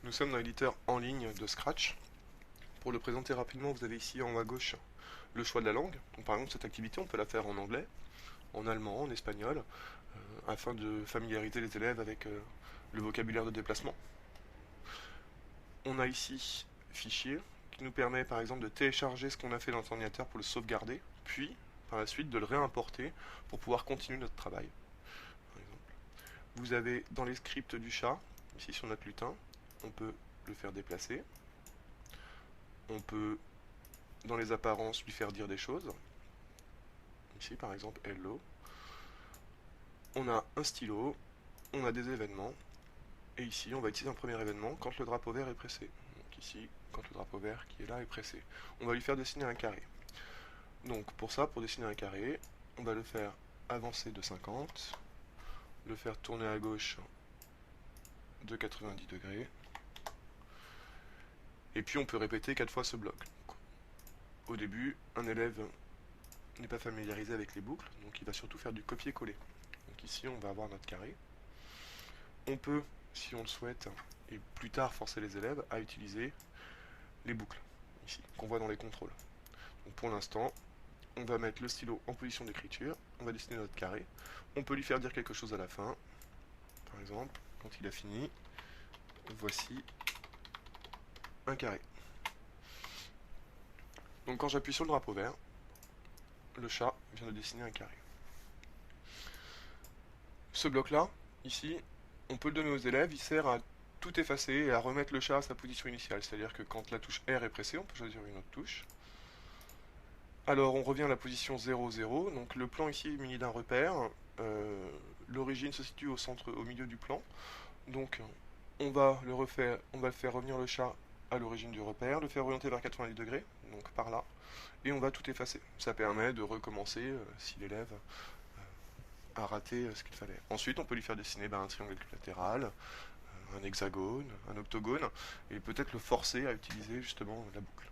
Nous sommes dans l'éditeur en ligne de Scratch. Pour le présenter rapidement, vous avez ici en haut à gauche le choix de la langue. Donc, par exemple, cette activité, on peut la faire en anglais, en allemand, en espagnol, afin de familiariser les élèves avec le vocabulaire de déplacement. On a ici Fichier, qui nous permet par exemple de télécharger ce qu'on a fait dans notre ordinateur pour le sauvegarder, puis par la suite de le réimporter pour pouvoir continuer notre travail. Par exemple. Vous avez dans les scripts du chat, ici sur notre lutin, on peut le faire déplacer. On peut, dans les apparences, lui faire dire des choses. Ici, par exemple, hello. On a un stylo, on a des événements. Et ici, on va utiliser un premier événement quand le drapeau vert est pressé. Donc ici, quand le drapeau vert qui est là est pressé. On va lui faire dessiner un carré. Donc pour ça, pour dessiner un carré, on va le faire avancer de 50, le faire tourner à gauche de 90 degrés. Et puis on peut répéter 4 fois ce bloc. Donc, au début, un élève n'est pas familiarisé avec les boucles, donc il va surtout faire du copier-coller. Donc ici, on va avoir notre carré. On peut, si on le souhaite, et plus tard forcer les élèves à utiliser les boucles, ici, qu'on voit dans les contrôles. Donc pour l'instant, on va mettre le stylo en position d'écriture, on va dessiner notre carré. On peut lui faire dire quelque chose à la fin. Par exemple, quand il a fini, voici un carré. Donc quand j'appuie sur le drapeau vert, le chat vient de dessiner un carré. Ce bloc-là, ici, on peut le donner aux élèves, il sert à tout effacer et à remettre le chat à sa position initiale. C'est-à-dire que quand la touche R est pressée, on peut choisir une autre touche. Alors on revient à la position 0, 0. Donc le plan ici est muni d'un repère. L'origine se situe au centre, au milieu du plan. Donc on va le faire revenir le chat à l'origine du repère, le faire orienter vers 90 degrés, donc par là, et on va tout effacer. Ça permet de recommencer si l'élève a raté ce qu'il fallait. Ensuite, on peut lui faire dessiner un triangle équilatéral, un hexagone, un octogone, et peut-être le forcer à utiliser justement la boucle.